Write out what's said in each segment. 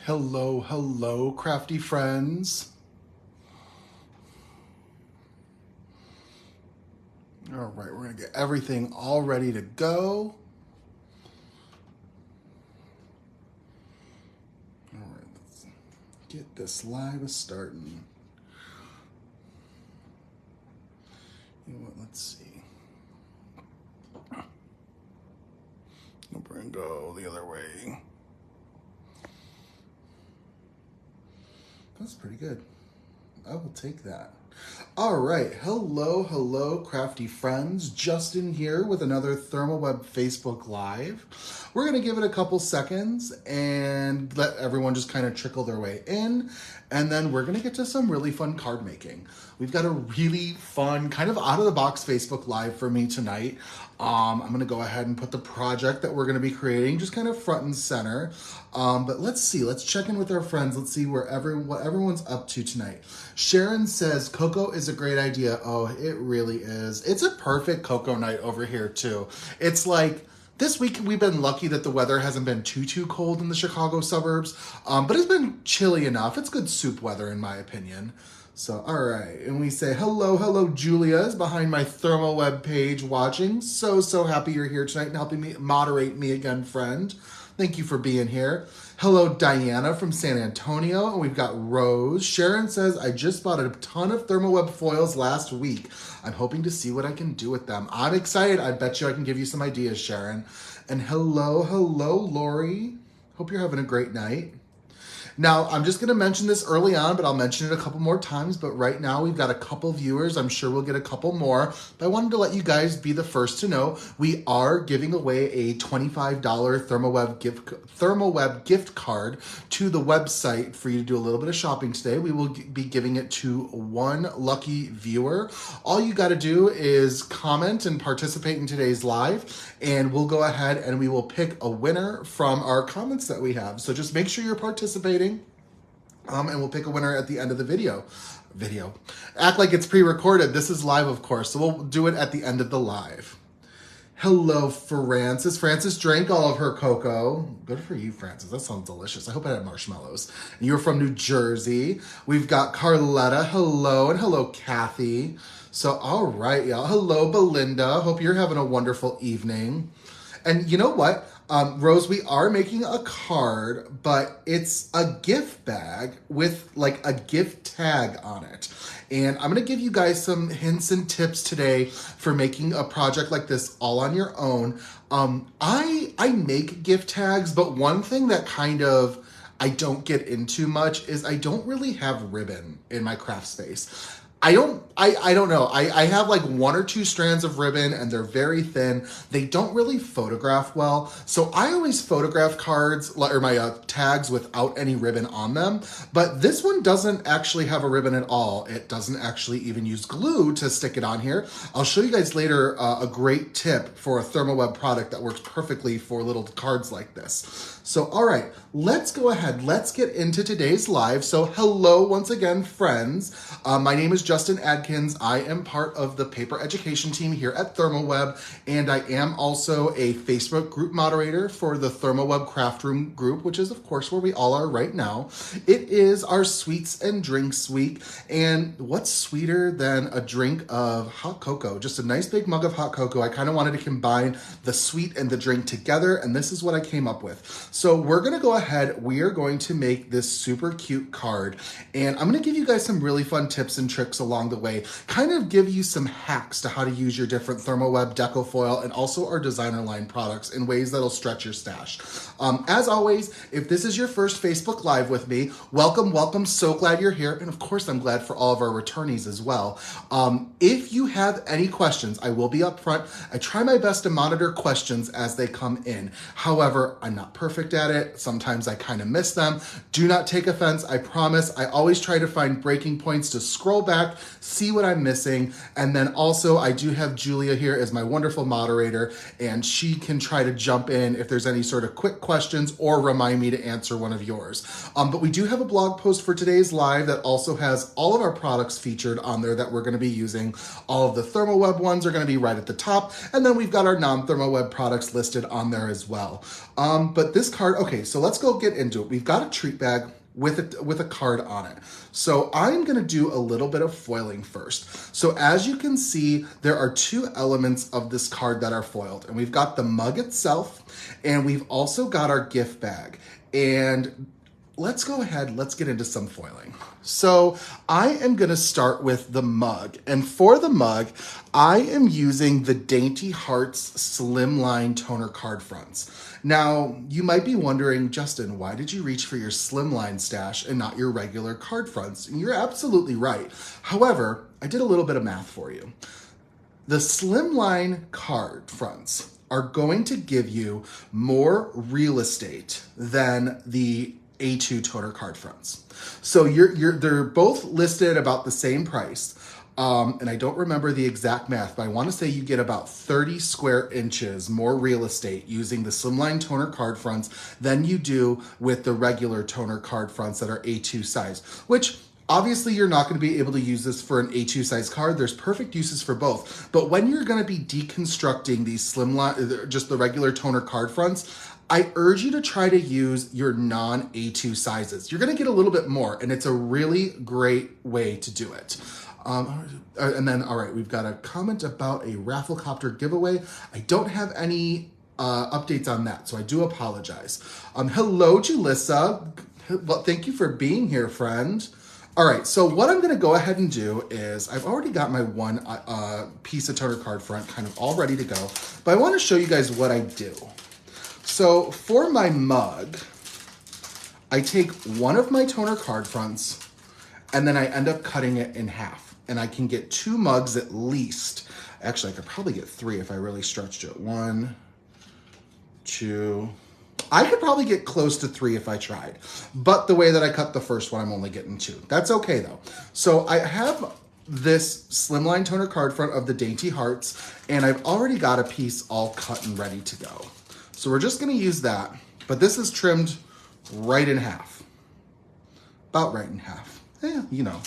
Hello, hello, crafty friends. All right, we're gonna get everything all ready to go. All right, let's get this live starting. You know what, let's see. We're gonna go the other way. That's pretty good. I will take that. All right, hello, hello, crafty friends. Justin here with another ThermOWeb Facebook Live. We're gonna give it a couple seconds and let everyone just kind of trickle their way in, and then we're gonna get to some really fun card making. We've got a really fun, kind of out of the box Facebook Live for me tonight. I'm gonna go ahead and put the project that we're gonna be creating just kind of front and center. But let's see, let's check in with our friends. Let's see what everyone's up to tonight. Sharon says, cocoa is a great idea. Oh, it really is. It's a perfect cocoa night over here too. It's like, this week we've been lucky that the weather hasn't been too cold in the Chicago suburbs, but it's been chilly enough. It's good soup weather in my opinion. So, all right, and we say, hello, Julia is behind my ThermOWeb page watching. So happy you're here tonight and helping me moderate me again, friend. Thank you for being here. Hello, Diana from San Antonio, and we've got Rose. Sharon says, I just bought a ton of ThermOWeb foils last week. I'm hoping to see what I can do with them. I'm excited. I bet you I can give you some ideas, Sharon. And hello, Lori. Hope you're having a great night. Now, I'm just going to mention this early on, but I'll mention it a couple more times. But right now, we've got a couple viewers. I'm sure we'll get a couple more. But I wanted to let you guys be the first to know we are giving away a $25 ThermOWeb gift card to the website for you to do a little bit of shopping today. We will be giving it to one lucky viewer. All you got to do is comment and participate in today's live, and we'll go ahead and we will pick a winner from our comments that we have. So just make sure you're participating. And we'll pick a winner at the end of the video. Act like it's pre-recorded. This is live, of course, so we'll do it at the end of the live. Hello, Francis. Francis drank all of her cocoa. Good for you, Francis. That sounds delicious. I hope it had marshmallows. And you're from New Jersey. We've got Carletta. Hello, and hello, Kathy. So, all right, y'all. Hello, Belinda. Hope you're having a wonderful evening. And you know what? Rose, we are making a card, but it's a gift bag with like a gift tag on it. And I'm going to give you guys some hints and tips today for making a project like this all on your own. I make gift tags, but one thing that kind of I don't get into much is I don't really have ribbon in my craft space. I don't know. I have like one or two strands of ribbon and they're very thin. They don't really photograph well. So I always photograph cards or my tags without any ribbon on them. But this one doesn't actually have a ribbon at all. It doesn't actually even use glue to stick it on here. I'll show you guys later a great tip for a ThermOWeb product that works perfectly for little cards like this. So, all right, let's go ahead. Let's get into today's live. So hello once again, friends. My name is Justin Adkins. I am part of the paper education team here at ThermOWeb, and I am also a Facebook group moderator for the ThermOWeb Craft Room group, which is, of course, where we all are right now. It is our Sweets and Drinks Week, and what's sweeter than a drink of hot cocoa? Just a nice big mug of hot cocoa. I kind of wanted to combine the sweet and the drink together, and this is what I came up with. So we're going to go ahead. We are going to make this super cute card, and I'm going to give you guys some really fun tips and tricks along the way, kind of give you some hacks to how to use your different ThermOWeb deco foil and also our designer line products in ways that'll stretch your stash. As always, if this is your first Facebook Live with me, welcome. So glad you're here. And of course, I'm glad for all of our returnees as well. If you have any questions, I will be up front. I try my best to monitor questions as they come in. However, I'm not perfect at it. Sometimes I kind of miss them. Do not take offense. I promise. I always try to find breaking points to scroll back, see what I'm missing. And then also I do have Julia here as my wonderful moderator, and she can try to jump in if there's any sort of quick questions or remind me to answer one of yours. But we do have a blog post for today's live that also has all of our products featured on there that we're going to be using. All of the ThermOWeb ones are going to be right at the top. And then we've got our non-ThermOWeb products listed on there as well. But this card, okay, so let's go get into it. We've got a treat bag with a card on it. So I'm gonna do a little bit of foiling first. So as you can see, there are two elements of this card that are foiled, and we've got the mug itself, and we've also got our gift bag. And let's go ahead, let's get into some foiling. So I am gonna start with the mug. And for the mug, I am using the Dainty Hearts Slimline Toner card fronts. Now, you might be wondering, Justin, why did you reach for your Slimline stash and not your regular card fronts? And you're absolutely right. However, I did a little bit of math for you. The Slimline card fronts are going to give you more real estate than the A2 toner card fronts. So they're both listed at about the same price. And I don't remember the exact math, but I want to say you get about 30 square inches more real estate using the Slimline toner card fronts than you do with the regular toner card fronts that are A2 size, which obviously you're not going to be able to use this for an A2 size card. There's perfect uses for both. But when you're going to be deconstructing these Slimline, just the regular toner card fronts, I urge you to try to use your non-A2 sizes. You're going to get a little bit more, and it's a really great way to do it. And then, all right, we've got a comment about a Rafflecopter giveaway. I don't have any updates on that, so I do apologize. Hello, Julissa. Well, thank you for being here, friend. All right, so what I'm gonna go ahead and do is, I've already got my one piece of toner card front kind of all ready to go, but I wanna show you guys what I do. So for my mug, I take one of my toner card fronts and then I end up cutting it in half. And I can get 2 mugs at least. Actually, I could probably get 3 if I really stretched it. 1, 2. I could probably get close to 3 if I tried. But the way that I cut the first one, I'm only getting 2. That's okay though. So I have this Slimline toner card front of the Dainty Hearts, and I've already got a piece all cut and ready to go. So we're just gonna use that, but this is trimmed right in half. About right in half. You know,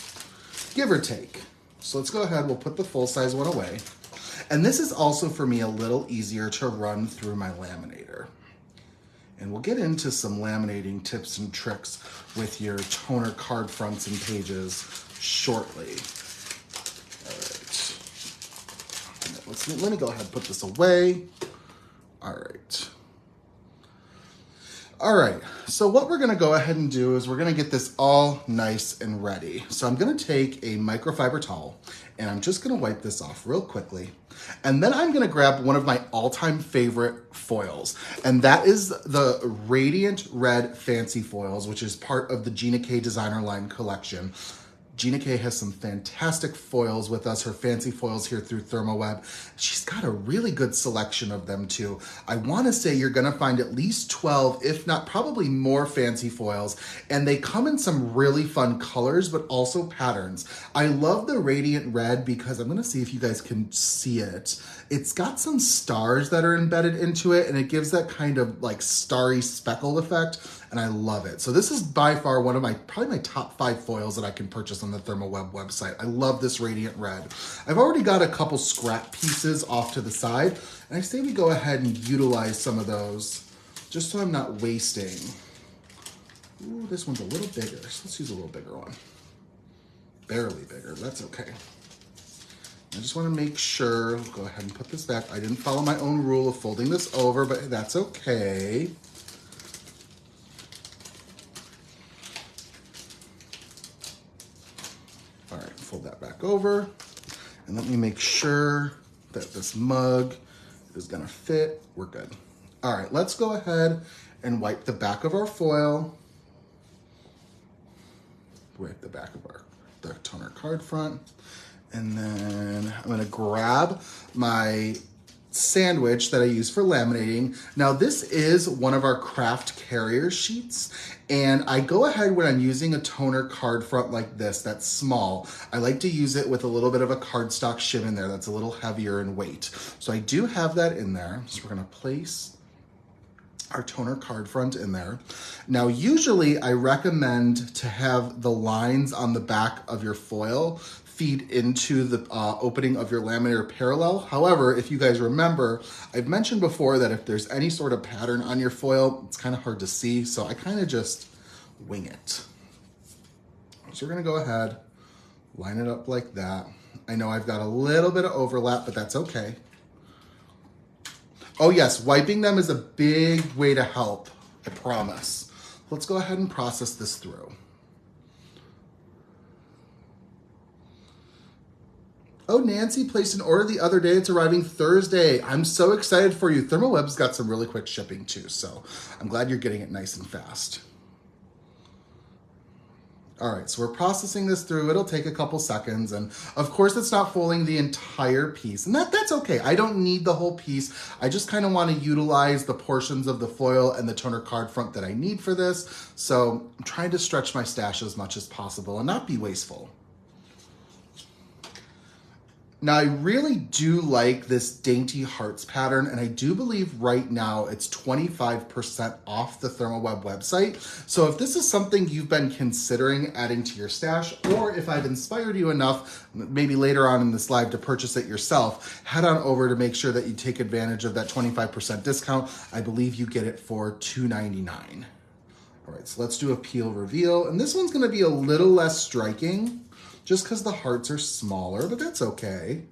give or take. So let's go ahead, we'll put the full size one away. And this is also for me a little easier to run through my laminator. And we'll get into some laminating tips and tricks with your toner card fronts and pages shortly. All right. Let me go ahead and put this away. All right. All right, so what we're gonna go ahead and do is we're gonna get this all nice and ready. So I'm gonna take a microfiber towel and I'm just gonna wipe this off real quickly. And then I'm gonna grab one of my all-time favorite foils, and that is the Radiant Red Fancy Foils, which is part of the Gina K Designer Line collection. Gina K has some fantastic foils with us, her fancy foils here through ThermOWeb. She's got a really good selection of them too. I wanna say you're gonna find at least 12, if not probably more fancy foils, and they come in some really fun colors, but also patterns. I love the Radiant Red because I'm gonna see if you guys can see it. It's got some stars that are embedded into it, and it gives that kind of like starry speckled effect, and I love it. So this is by far one of probably my top 5 foils that I can purchase on the ThermOWeb website. I love this Radiant Red. I've already got a couple scrap pieces off to the side, and I say we go ahead and utilize some of those just so I'm not wasting. Ooh, this one's a little bigger, so let's use a little bigger one. Barely bigger, that's okay. I just wanna make sure, go ahead and put this back. I didn't follow my own rule of folding this over, but that's okay. All right, fold that back over. And let me make sure that this mug is gonna fit. We're good. All right, let's go ahead and wipe the back of our foil. Wipe the back of the toner card front. And then I'm gonna grab my sandwich that I use for laminating. Now this is one of our craft carrier sheets, and I go ahead when I'm using a toner card front like this that's small, I like to use it with a little bit of a cardstock shim in there that's a little heavier in weight. So I do have that in there. So we're gonna place our toner card front in there. Now, usually I recommend to have the lines on the back of your foil feed into the opening of your laminator parallel. However, if you guys remember, I've mentioned before that if there's any sort of pattern on your foil, it's kind of hard to see. So I kind of just wing it. So we're gonna go ahead, line it up like that. I know I've got a little bit of overlap, but that's okay. Oh yes, wiping them is a big way to help, I promise. Let's go ahead and process this through. Oh, Nancy placed an order the other day. It's arriving Thursday. I'm so excited for you. ThermOWeb's got some really quick shipping too, so I'm glad you're getting it nice and fast. All right, so we're processing this through. It'll take a couple seconds. And of course, it's not folding the entire piece. And that's okay. I don't need the whole piece. I just kind of want to utilize the portions of the foil and the toner card front that I need for this. So I'm trying to stretch my stash as much as possible and not be wasteful. Now, I really do like this dainty hearts pattern, and I do believe right now it's 25% off the ThermOWeb website. So if this is something you've been considering adding to your stash, or if I've inspired you enough, maybe later on in this live to purchase it yourself, head on over to make sure that you take advantage of that 25% discount. I believe you get it for $2.99. All right, so let's do a peel reveal. And this one's gonna be a little less striking, just because the hearts are smaller, but that's okay.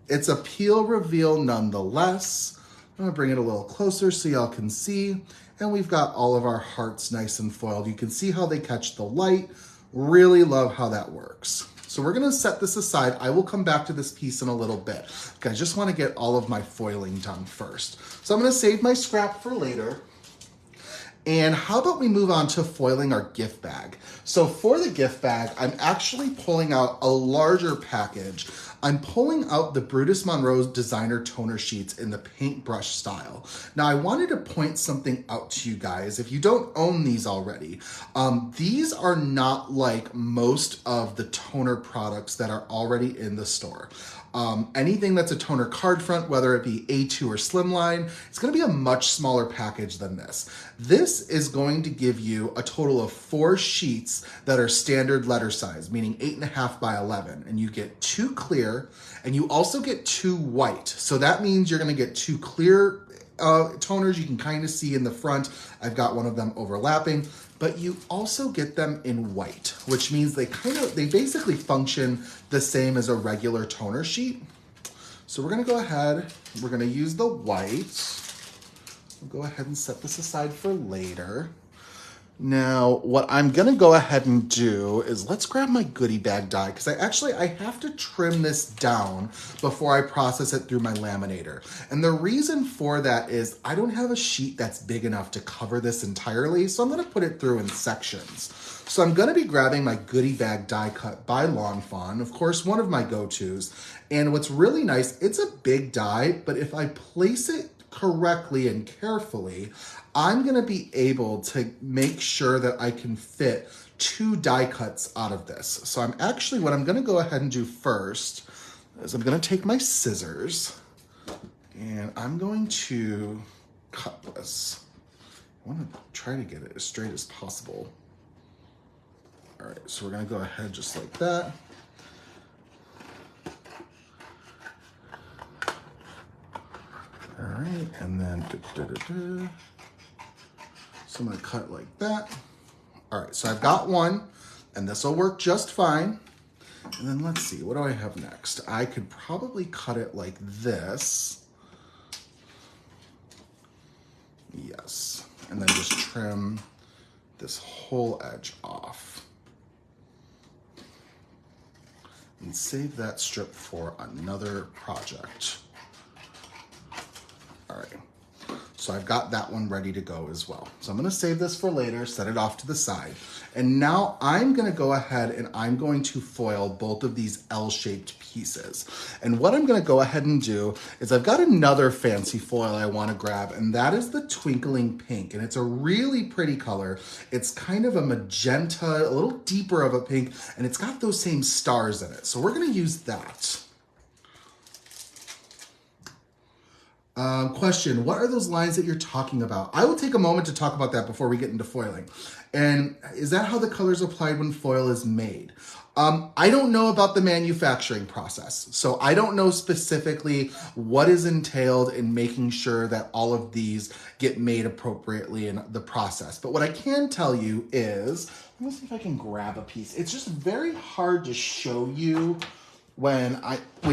It's a peel reveal nonetheless. I'm gonna bring it a little closer so y'all can see. And we've got all of our hearts nice and foiled. You can see how they catch the light. Really love how that works. So we're gonna set this aside. I will come back to this piece in a little bit. I just wanna get all of my foiling done first. So I'm gonna save my scrap for later. And how about we move on to foiling our gift bag? So for the gift bag, I'm actually pulling out a larger package. I'm pulling out the Brutus Monroe's designer toner sheets in the paintbrush style. Now I wanted to point something out to you guys. If you don't own these already, these are not like most of the toner products that are already in the store. Anything that's a toner card front, whether it be A2 or Slimline, it's gonna be a much smaller package than this. This is going to give you a total of 4 sheets that are standard letter size, meaning 8.5 by 11. And you get 2 clear, and you also get 2 white. So that means you're gonna get 2 clear toners you can kind of see in the front. I've got one of them overlapping, but you also get them in white, which means they basically function the same as a regular toner sheet. So we're gonna go ahead, we're gonna use the white. We'll go ahead and set this aside for later. Now, what I'm gonna go ahead and do is let's grab my goodie bag die, because I have to trim this down before I process it through my laminator. And the reason for that is I don't have a sheet that's big enough to cover this entirely, so I'm gonna put it through in sections. So I'm gonna be grabbing my goodie bag die cut by Lawn Fawn, of course, one of my go-tos. And what's really nice, it's a big die, but if I place it correctly and carefully, I'm gonna be able to make sure that I can fit 2 die cuts out of this. So what I'm gonna go ahead and do first is I'm gonna take my scissors and I'm going to cut this. I wanna try to get it as straight as possible. All right, so we're gonna go ahead just like that. All right, and then so I'm gonna cut it like that. All right, so I've got one, and this will work just fine. And then let's see, what do I have next? I could probably cut it like this. Yes, and then just trim this whole edge off. And save that strip for another project. All right, so I've got that one ready to go as well. So I'm gonna save this for later, set it off to the side. And now I'm gonna go ahead and I'm going to foil both of these L-shaped pieces. And what I'm gonna go ahead and do is I've got another fancy foil I wanna grab, and that is the Twinkling Pink. And it's a really pretty color. It's kind of a magenta, a little deeper of a pink, and it's got those same stars in it. So we're gonna use that. Question, what are those lines that you're talking about? I will take a moment to talk about that before we get into foiling. And is that how the color is applied when foil is made? I don't know about the manufacturing process. So I don't know specifically what is entailed in making sure that all of these get made appropriately in the process. But what I can tell you is, let me see if I can grab a piece. It's just very hard to show you when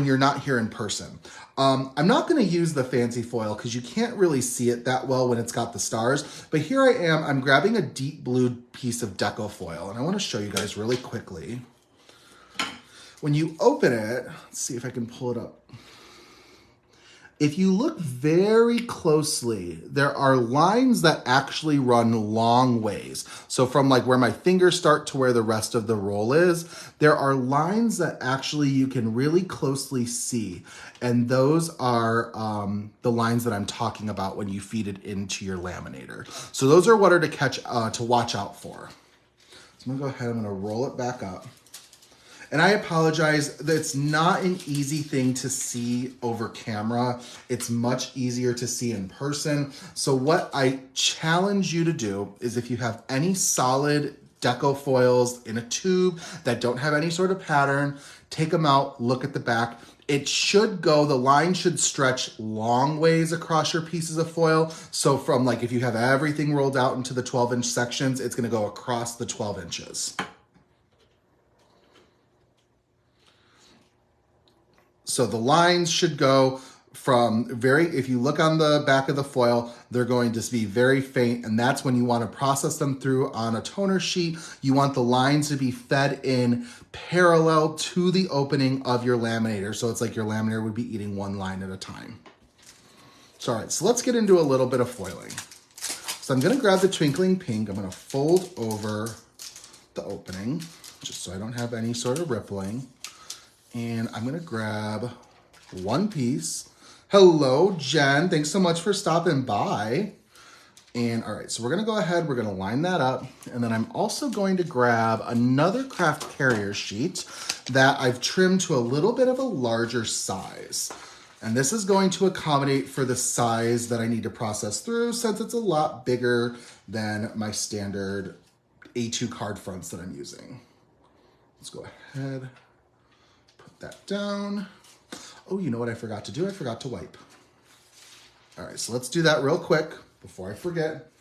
you're not here in person. I'm not going to use the fancy foil because you can't really see it that well when it's got the stars. But here I am, I'm grabbing a deep blue piece of deco foil, and I want to show you guys really quickly. When you open it, let's see if I can pull it up. If you look very closely, there are lines that actually run long ways. So from like where my fingers start to where the rest of the roll is, there are lines that actually you can really closely see. And those are the lines that I'm talking about when you feed it into your laminator. So those are what are to watch out for. So I'm gonna go ahead, I'm gonna roll it back up. And I apologize, that's not an easy thing to see over camera. It's much easier to see in person. So what I challenge you to do is if you have any solid deco foils in a tube that don't have any sort of pattern, take them out, look at the back. It should go, the line should stretch long ways across your pieces of foil. So from like, if you have everything rolled out into the 12-inch sections, it's gonna go across the 12 inches. So the lines should go from if you look on the back of the foil, they're going to be very faint, and that's when you want to process them through on a toner sheet. You want the lines to be fed in parallel to the opening of your laminator. So it's like your laminator would be eating one line at a time. So, all right, so let's get into a little bit of foiling. So I'm gonna grab the twinkling pink. I'm gonna fold over the opening, just so I don't have any sort of rippling. And I'm gonna grab one piece. Hello, Jen. Thanks so much for stopping by. And all right, so we're gonna go ahead, we're gonna line that up. And then I'm also going to grab another craft carrier sheet that I've trimmed to a little bit of a larger size. And this is going to accommodate for the size that I need to process through, since it's a lot bigger than my standard A2 card fronts that I'm using. Let's go ahead. That down. Oh, you know what I forgot to do? I forgot to wipe. All right, so let's do that real quick before I forget.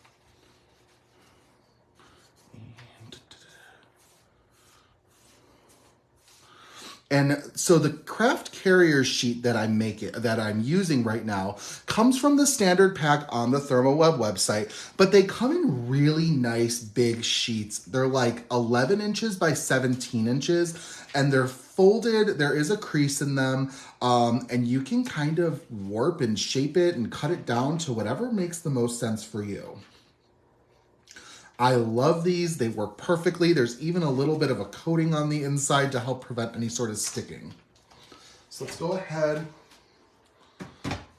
And so the craft carrier sheet that I'm using right now comes from the standard pack on the ThermOWeb website, but they come in really nice big sheets. They're like 11 inches by 17 inches, and they're folded. There is a crease in them, and you can kind of warp and shape it and cut it down to whatever makes the most sense for you. I love these. They work perfectly. There's even a little bit of a coating on the inside to help prevent any sort of sticking. So let's go ahead,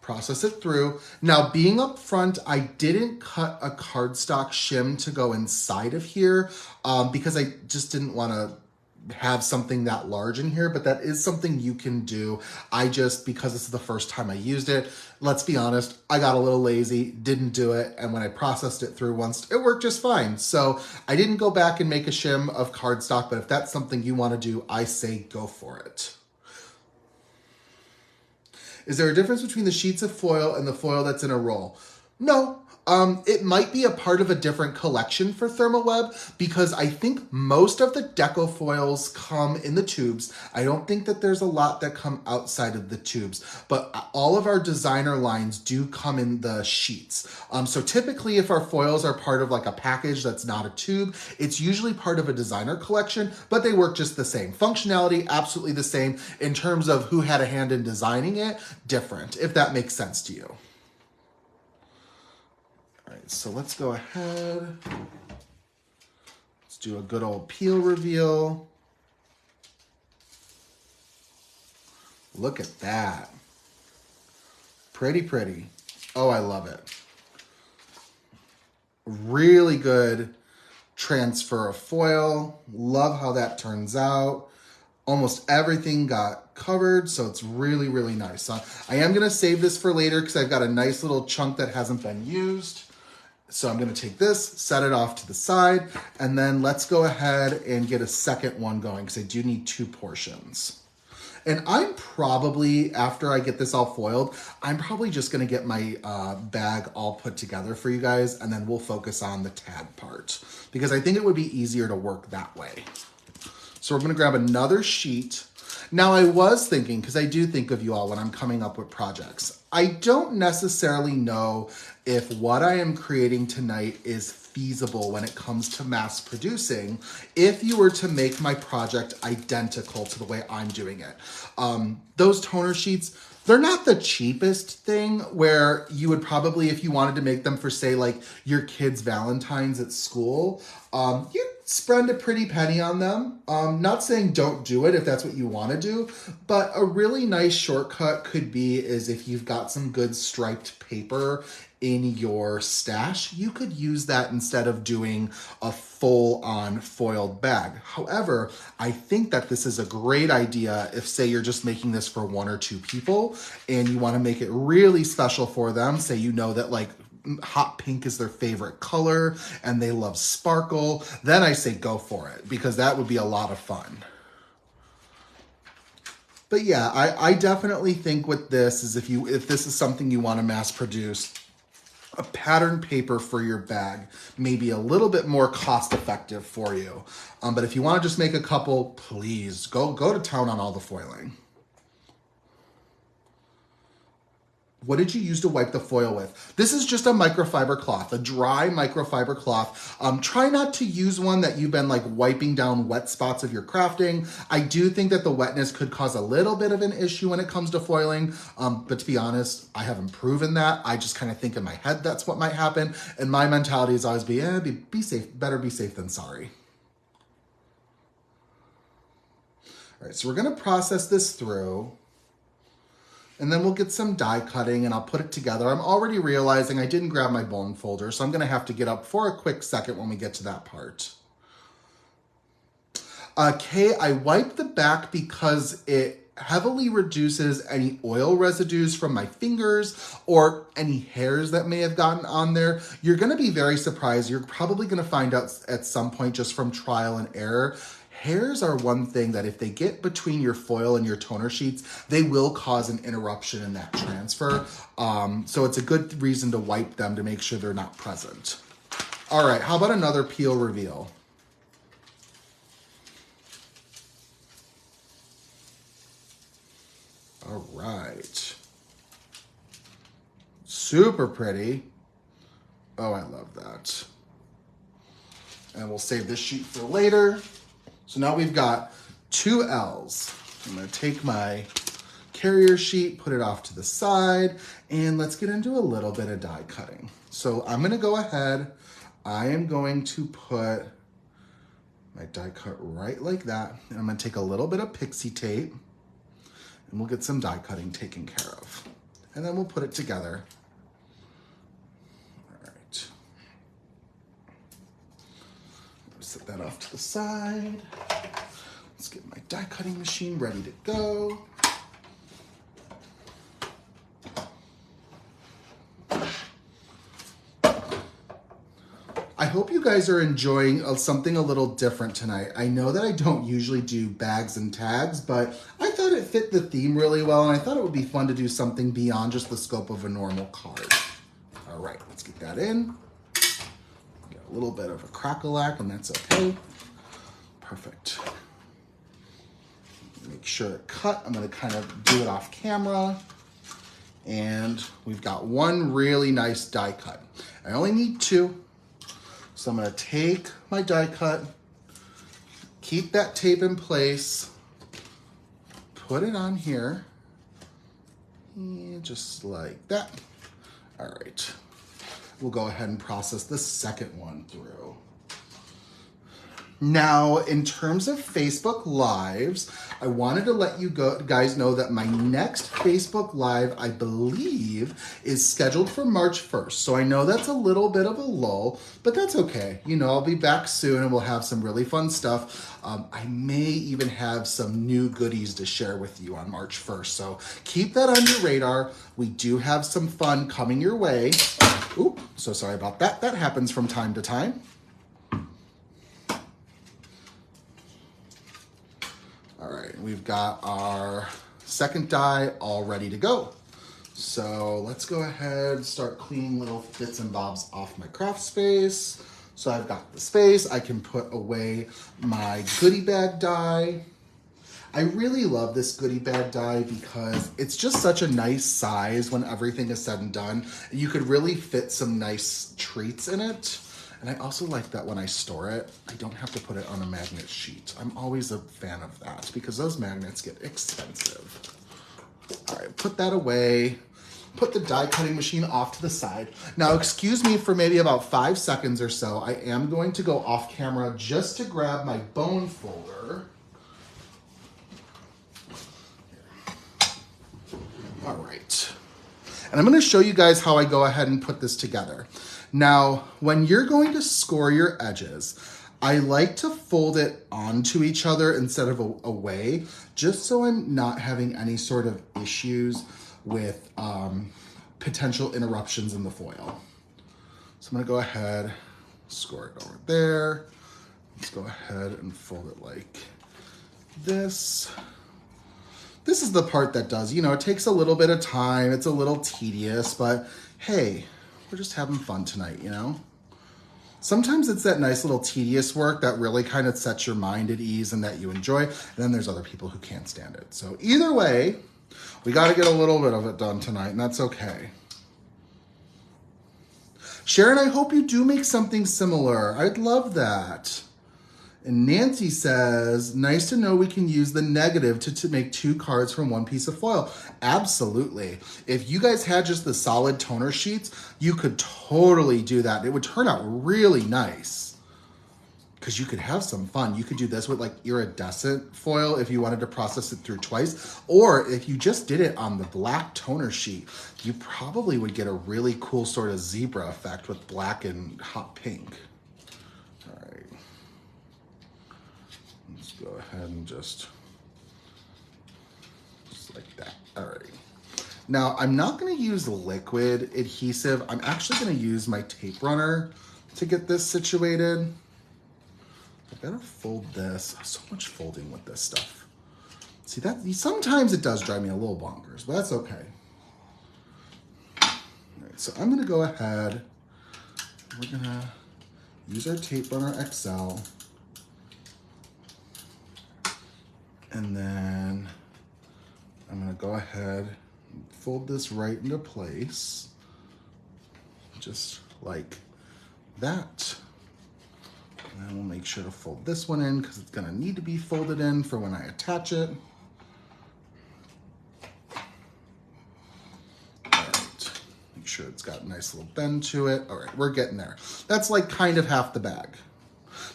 process it through. Now, being up front, I didn't cut a cardstock shim to go inside of here because I just didn't want to have something that large in here, but that is something you can do. Because this is the first time I used it, let's be honest, I got a little lazy, didn't do it, and when I processed it through once, it worked just fine. So I didn't go back and make a shim of cardstock, but if that's something you want to do, I say go for it. Is there a difference between the sheets of foil and the foil that's in a roll? No. It might be a part of a different collection for ThermOWeb because I think most of the deco foils come in the tubes. I don't think that there's a lot that come outside of the tubes, but all of our designer lines do come in the sheets. So typically if our foils are part of like a package that's not a tube, it's usually part of a designer collection, but they work just the same. Functionality, absolutely the same. In terms of who had a hand in designing it, different, if that makes sense to you. All right, so let's go ahead. Let's do a good old peel reveal. Look at that. Pretty, pretty. Oh, I love it. Really good transfer of foil. Love how that turns out. almost everything got covered, so it's really, really nice. So I am gonna save this for later because I've got a nice little chunk that hasn't been used. So I'm gonna take this, set it off to the side, and then let's go ahead and get a second one going because I do need 2 portions. And I'm probably, after I get this all foiled, I'm probably just gonna get my bag all put together for you guys, and then we'll focus on the tag part because I think it would be easier to work that way. So we're gonna grab another sheet. Now I was thinking, because I do think of you all when I'm coming up with projects, I don't necessarily know if what I am creating tonight is feasible when it comes to mass producing if you were to make my project identical to the way I'm doing it. Those toner sheets, they're not the cheapest thing where you would probably, if you wanted to make them for say like your kids' Valentine's at school, you'd spend a pretty penny on them. Not saying don't do it if that's what you want to do, but a really nice shortcut could be is if you've got some good striped paper in your stash, you could use that instead of doing a full-on foiled bag. However, I think that this is a great idea if, say, you're just making this for 1 or 2 people and you want to make it really special for them. Say you know that like hot pink is their favorite color and they love sparkle, then I say go for it because that would be a lot of fun. But yeah, I definitely think with this is if this is something you want to mass produce, a pattern paper for your bag may be a little bit more cost effective for you. But if you want to just make a couple, please go to town on all the foiling. What did you use to wipe the foil with? This is just a microfiber cloth, a dry microfiber cloth. Try not to use one that you've been like wiping down wet spots of your crafting. I do think that the wetness could cause a little bit of an issue when it comes to foiling. But to be honest, I haven't proven that. I just kind of think in my head that's what might happen. And my mentality is always be safe, better be safe than sorry. All right, so we're gonna process this through. And then we'll get some die cutting and I'll put it together. I'm already realizing I didn't grab my bone folder, so I'm gonna have to get up for a quick second when we get to that part. Kay, I wiped the back because it heavily reduces any oil residues from my fingers or any hairs that may have gotten on there. You're gonna be very surprised. You're probably gonna find out at some point just from trial and error. Hairs are one thing that if they get between your foil and your toner sheets, they will cause an interruption in that transfer. So it's a good reason to wipe them to make sure they're not present. All right, how about another peel reveal? All right. Super pretty. Oh, I love that. And we'll save this sheet for later. So now we've got 2 L's. I'm gonna take my carrier sheet, put it off to the side, and let's get into a little bit of die cutting. So I'm gonna go ahead, I am going to put my die cut right like that, and I'm gonna take a little bit of pixie tape, and we'll get some die cutting taken care of. And then we'll put it together. All right. Set that off to the side. Let's get my die cutting machine ready to go. I hope you guys are enjoying something a little different tonight. I know that I don't usually do bags and tags, but I thought it fit the theme really well, and I thought it would be fun to do something beyond just the scope of a normal card. All right, let's get that in. A little bit of a crackle-lack, and that's okay. Perfect. Make sure it cut. I'm gonna kind of do it off camera. And we've got 1 really nice die cut. I only need 2. So I'm gonna take my die cut, keep that tape in place, put it on here, and just like that. All right. We'll go ahead and process the second one through. Now, in terms of Facebook Lives, I wanted to let you guys know that my next Facebook Live, I believe, is scheduled for March 1st. So I know that's a little bit of a lull, but that's okay. You know, I'll be back soon and we'll have some really fun stuff. I may even have some new goodies to share with you on March 1st. So keep that on your radar. We do have some fun coming your way. Oop, so sorry about that. That happens from time to time. All right, we've got our second die all ready to go. So let's go ahead and start cleaning little bits and bobs off my craft space. So I've got the space, I can put away my goodie bag die. I really love this goodie bag die because it's just such a nice size when everything is said and done. You could really fit some nice treats in it. And I also like that when I store it, I don't have to put it on a magnet sheet. I'm always a fan of that because those magnets get expensive. All right, put that away. Put the die cutting machine off to the side. Now, excuse me for maybe about 5 seconds or so. I am going to go off camera just to grab my bone folder. All right. And I'm going to show you guys how I go ahead and put this together. Now, when you're going to score your edges, I like to fold it onto each other instead of away, just so I'm not having any sort of issues with potential interruptions in the foil. So I'm gonna go ahead, score it over there. Let's go ahead and fold it like this. This is the part that does, you know, it takes a little bit of time. It's a little tedious, but hey, we're just having fun tonight, you know? Sometimes it's that nice little tedious work that really kind of sets your mind at ease and that you enjoy. And then there's other people who can't stand it. So either way, we got to get a little bit of it done tonight, and that's okay. Sharon, I hope you do make something similar. I'd love that. And Nancy says, nice to know we can use the negative to make 2 cards from 1 piece of foil. Absolutely. If you guys had just the solid toner sheets, you could totally do that. It would turn out really nice because you could have some fun. You could do this with like iridescent foil if you wanted to process it through twice. Or if you just did it on the black toner sheet, you probably would get a really cool sort of zebra effect with black and hot pink. Go ahead and just like that. All right. Now, I'm not going to use liquid adhesive. I'm actually going to use my tape runner to get this situated. I gotta fold this. So much folding with this stuff. See, that sometimes it does drive me a little bonkers, but that's okay. All right, so I'm going to go ahead. We're going to use our tape runner XL. And then I'm gonna go ahead and fold this right into place, just like that. And then we'll make sure to fold this one in because it's gonna need to be folded in for when I attach it. All right, make sure it's got a nice little bend to it. All right, we're getting there. That's like kind of half the bag.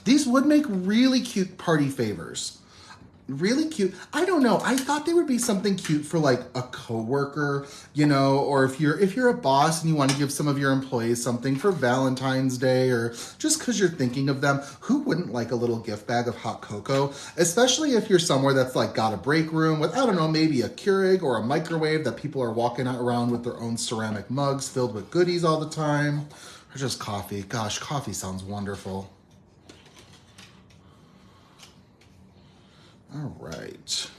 These would make really cute party favors. Really cute. I don't know. I thought they would be something cute for like a coworker, you know, or if you're a boss and you want to give some of your employees something for Valentine's Day or just because you're thinking of them. Who wouldn't like a little gift bag of hot cocoa? Especially if you're somewhere that's like got a break room with, I don't know, maybe a Keurig or a microwave that people are walking around with their own ceramic mugs filled with goodies all the time. Or just coffee. Gosh, coffee sounds wonderful. All right.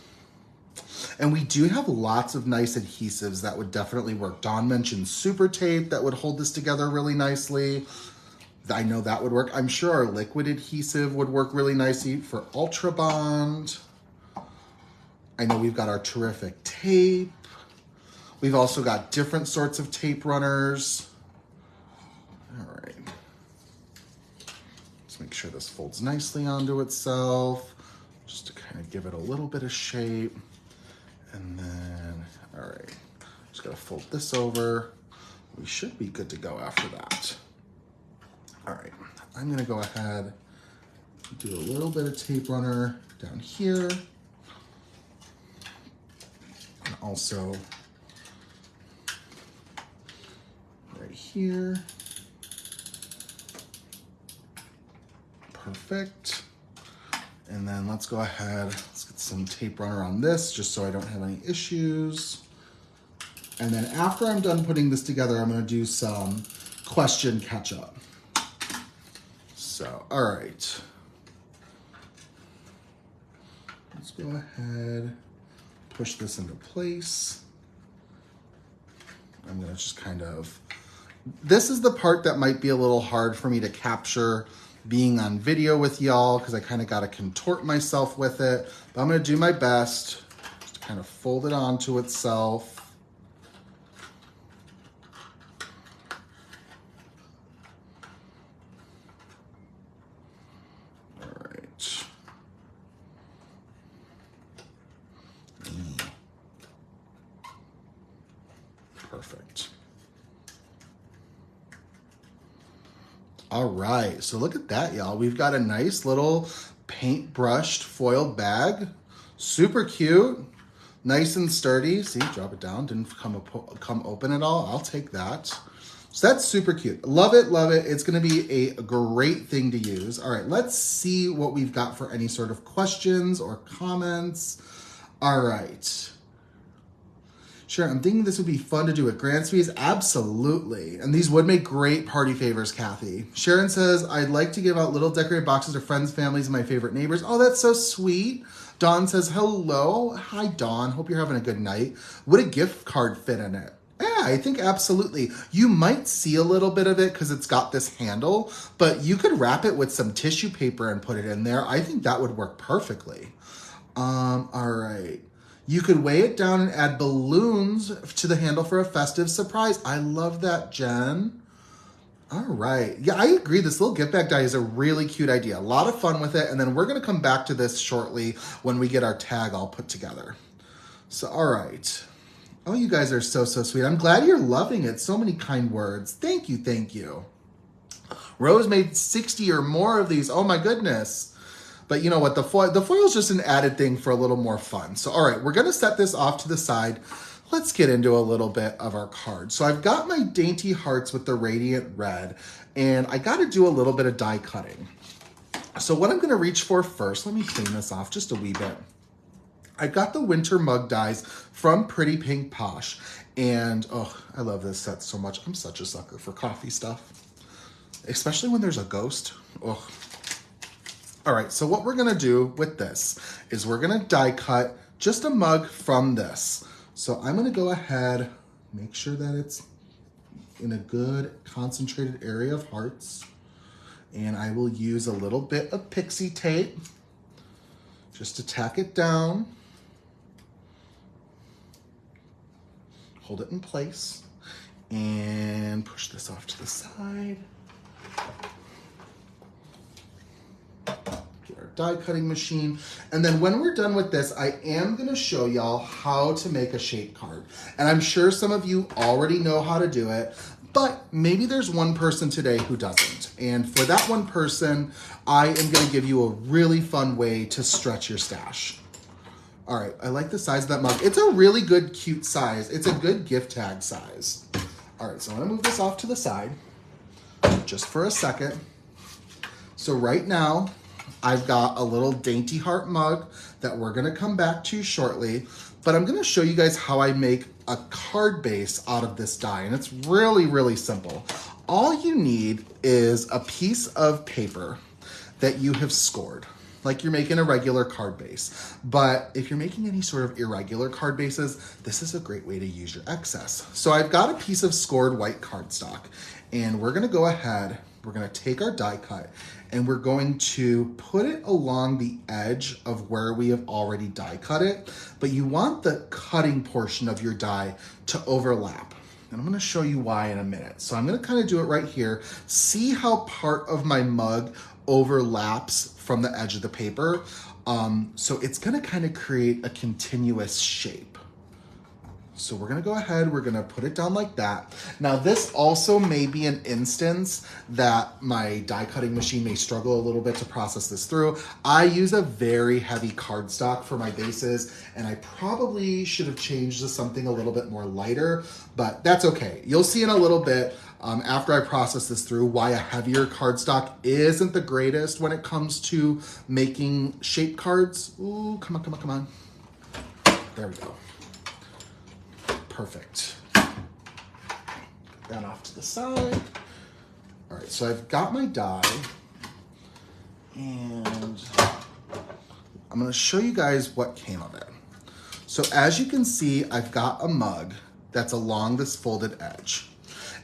And we do have lots of nice adhesives that would definitely work. Dawn mentioned super tape that would hold this together really nicely. I know that would work. I'm sure our liquid adhesive would work really nicely for Ultra Bond. I know we've got our terrific tape. We've also got different sorts of tape runners. All right. Let's make sure this folds nicely onto itself. Just to kind of give it a little bit of shape. And then, all right, just gotta fold this over. We should be good to go after that. All right, I'm gonna go ahead, Do a little bit of tape runner down here. And also right here. Perfect. And then let's go ahead, let's get some tape runner on this just so I don't have any issues. And then after I'm done putting this together, I'm gonna do some question catch up. So, all right. Let's go ahead, push this into place. I'm gonna just kind of, this is the part that might be a little hard for me to capture being on video with y'all because I kind of got to contort myself with it, but I'm going to do my best just to kind of fold it onto itself. All right. Perfect. All right, so look at that, y'all. We've got a nice little paint brushed foil bag. Super cute, nice and sturdy. See, drop it down, didn't come open at all. I'll take that. So that's super cute. Love it, love it. It's gonna be a great thing to use. All right, let's see what we've got for any sort of questions or comments. All right. Sure, I'm thinking this would be fun to do at Gransby's. Absolutely. And these would make great party favors, Kathy. Sharon says, I'd like to give out little decorated boxes to friends, families, and my favorite neighbors. Oh, that's so sweet. Dawn says, hello. Hi, Dawn. Hope you're having a good night. Would a gift card fit in it? Yeah, I think absolutely. You might see a little bit of it because it's got this handle, but you could wrap it with some tissue paper and put it in there. I think that would work perfectly. All right. You could weigh it down and add balloons to the handle for a festive surprise. I love that, Jen. All right. Yeah, I agree. This little gift bag die is a really cute idea. A lot of fun with it. And then we're going to come back to this shortly when we get our tag all put together. So, all right. Oh, you guys are so, so sweet. I'm glad you're loving it. So many kind words. Thank you. Thank you. Rose made 60 or more of these. Oh, my goodness. But you know what, the foil is just an added thing for a little more fun. So, all right, we're gonna set this off to the side. Let's get into a little bit of our card. So I've got my dainty hearts with the radiant red, and I gotta do a little bit of die cutting. So what I'm gonna reach for first, let me clean this off just a wee bit. I've got the winter mug dies from Pretty Pink Posh. And oh, I love this set so much. I'm such a sucker for coffee stuff, especially when there's a ghost. Oh. All right, so what we're gonna do with this is we're gonna die cut just a mug from this. So I'm gonna go ahead, make sure that it's in a good concentrated area of hearts. And I will use a little bit of pixie tape just to tack it down. Hold it in place and push this off to the side. Get our die cutting machine. And then when we're done with this, I am gonna show y'all how to make a shape card. And I'm sure some of you already know how to do it, but maybe there's one person today who doesn't. And for that one person, I am gonna give you a really fun way to stretch your stash. All right, I like the size of that mug. It's a really good, cute size. It's a good gift tag size. All right, so I'm gonna move this off to the side just for a second. So right now, I've got a little dainty heart mug that we're gonna come back to shortly, but I'm gonna show you guys how I make a card base out of this die, and it's really, really simple. All you need is a piece of paper that you have scored, like you're making a regular card base. But if you're making any sort of irregular card bases, this is a great way to use your excess. So I've got a piece of scored white cardstock, and we're gonna go ahead, we're gonna take our die cut, and we're going to put it along the edge of where we have already die cut it, but you want the cutting portion of your die to overlap. And I'm gonna show you why in a minute. So I'm gonna kind of do it right here. See how part of my mug overlaps from the edge of the paper? So it's gonna kind of create a continuous shape. So we're gonna go ahead, we're gonna put it down like that. Now this also may be an instance that my die cutting machine may struggle a little bit to process this through. I use a very heavy cardstock for my bases, and I probably should have changed to something a little bit more lighter, but that's okay. You'll see in a little bit after I process this through why a heavier cardstock isn't the greatest when it comes to making shape cards. Ooh, come on, come on, come on. There we go. Perfect. Get that off to the side. All right, so I've got my die, and I'm gonna show you guys what came of it. So as you can see, I've got a mug that's along this folded edge.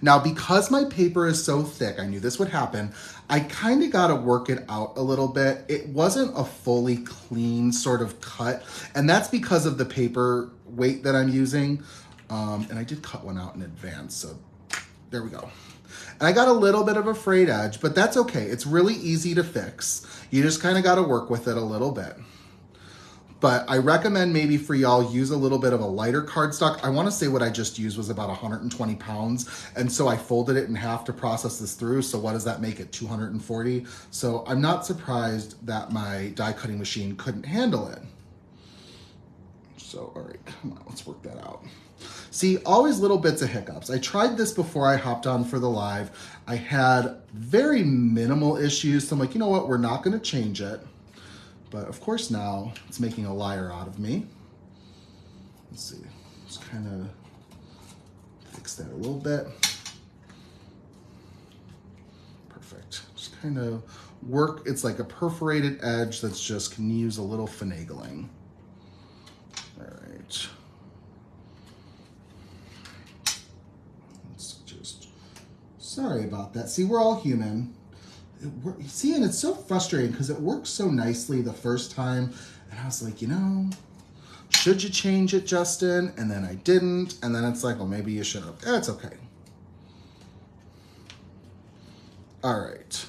Now, because my paper is so thick, I knew this would happen, I kind of got to work it out a little bit. It wasn't a fully clean sort of cut, and that's because of the paper weight that I'm using. And I did cut one out in advance, so there we go. And I got a little bit of a frayed edge, but that's okay. It's really easy to fix. You just kind of got to work with it a little bit. But I recommend maybe for y'all use a little bit of a lighter cardstock. I want to say what I just used was about 120 pounds. And so I folded it in half to process this through. So what does that make it? 240. So I'm not surprised that my die cutting machine couldn't handle it. So, all right, come on, let's work that out. See, always little bits of hiccups. I tried this before I hopped on for the live. I had very minimal issues. So I'm like, you know what? We're not going to change it. But of course now it's making a liar out of me. Let's see, just kind of fix that a little bit. Perfect. Just kind of work. It's like a perforated edge that's just can use a little finagling. All right. Let's just, sorry about that. See, we're all human. See, and it's so frustrating because it worked so nicely the first time. And I was like, you know, should you change it, Justin? And then I didn't. And then it's like, well, maybe you should have. That's okay. All right.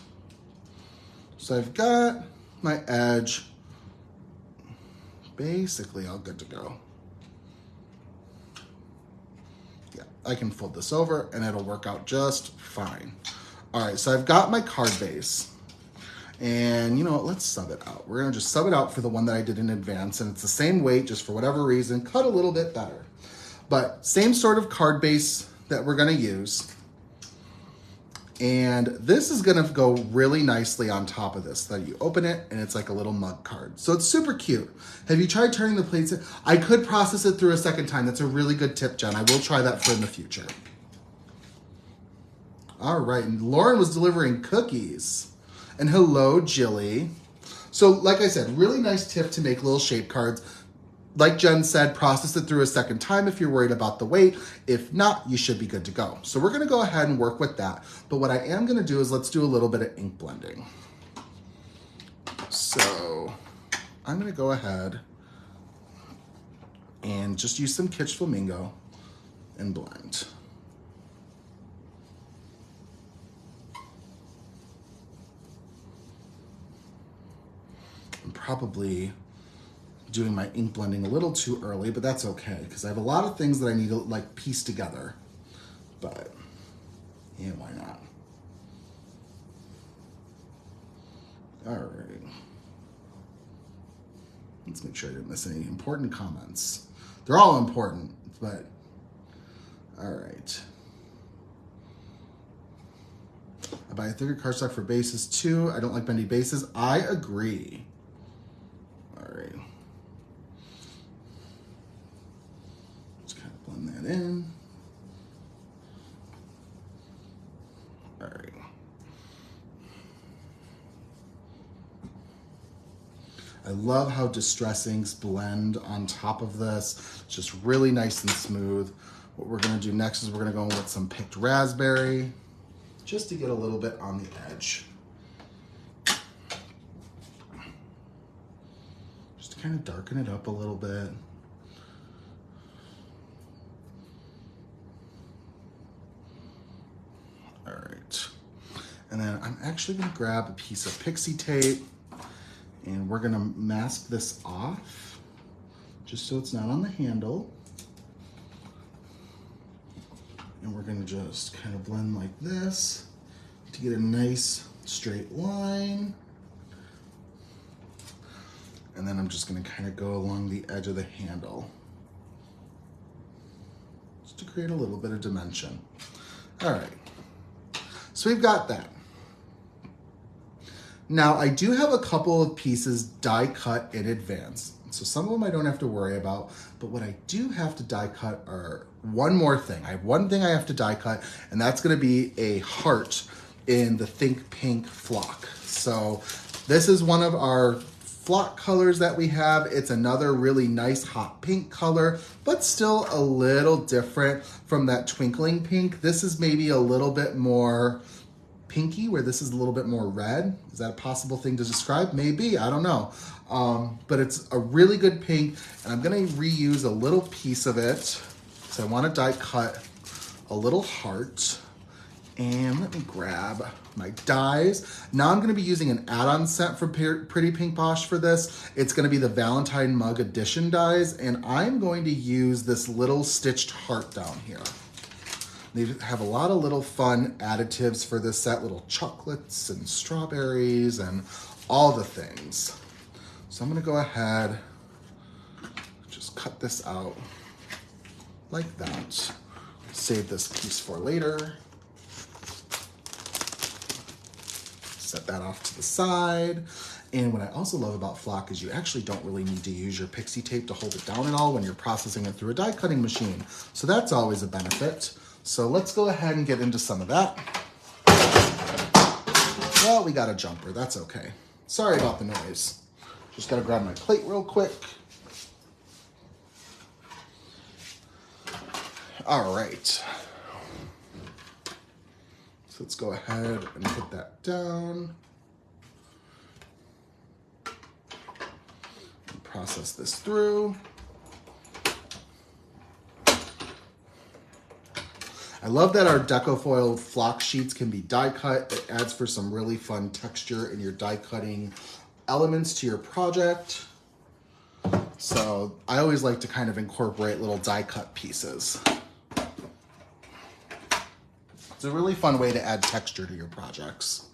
So I've got my edge basically all good to go. Yeah, I can fold this over and it'll work out just fine. All right, so I've got my card base, and you know what, let's sub it out. We're gonna just sub it out for the one that I did in advance, and it's the same weight, just for whatever reason, cut a little bit better. But same sort of card base that we're gonna use. And this is gonna go really nicely on top of this. That you open it, and it's like a little mug card. So it's super cute. Have you tried turning the plates? I could process it through a second time. That's a really good tip, Jen. I will try that for in the future. All right, and Lauren was delivering cookies. And hello, Jilly. So like I said, really nice tip to make little shape cards. Like Jen said, process it through a second time if you're worried about the weight. If not, you should be good to go. So we're gonna go ahead and work with that. But what I am gonna do is let's do a little bit of ink blending. So I'm gonna go ahead and just use some Kitsch Flamingo and blend. I'm probably doing my ink blending a little too early, but that's okay because I have a lot of things that I need to like piece together. But yeah, why not? All right. Let's make sure I didn't miss any important comments. They're all important, but all right. I buy a thicker cardstock for bases too. I don't like bendy bases. I agree. All right. Just kind of blend that in. All right. I love how Distress Inks blend on top of this. It's just really nice and smooth. What we're gonna do next is we're gonna go in with some picked raspberry just to get a little bit on the edge. Just to kind of darken it up a little bit. All right. And then I'm actually gonna grab a piece of pixie tape and we're gonna mask this off just so it's not on the handle. And we're gonna just kind of blend like this to get a nice straight line. And then I'm just gonna kind of go along the edge of the handle just to create a little bit of dimension. All right, so we've got that. Now I do have a couple of pieces die cut in advance. So some of them I don't have to worry about, but what I do have to die cut are one more thing. I have one thing I have to die cut, and that's gonna be a heart in the Think Pink flock. So this is one of our flock colors that we have. It's another really nice hot pink color, but still a little different from that twinkling pink. This is maybe a little bit more pinky, where this is a little bit more red. Is that a possible thing to describe? Maybe, I don't know. But it's a really good pink, and I'm gonna reuse a little piece of it. So I wanna die cut a little heart. And let me grab my dies. Now I'm gonna be using an add-on set from Pretty Pink Posh for this. It's gonna be the Valentine Mug Edition dies, and I'm going to use this little stitched heart down here. They have a lot of little fun additives for this set, little chocolates and strawberries and all the things. So I'm gonna go ahead, just cut this out like that. Save this piece for later. Set that off to the side. And what I also love about flock is you actually don't really need to use your pixie tape to hold it down at all when you're processing it through a die cutting machine. So that's always a benefit. So let's go ahead and get into some of that. Well, we got a jumper, that's okay. Sorry about the noise. Just gotta grab my plate real quick. All right. So let's go ahead and put that down. And process this through. I love that our Decofoil flock sheets can be die cut. It adds for some really fun texture in your die cutting elements to your project. So I always like to kind of incorporate little die cut pieces. It's a really fun way to add texture to your projects.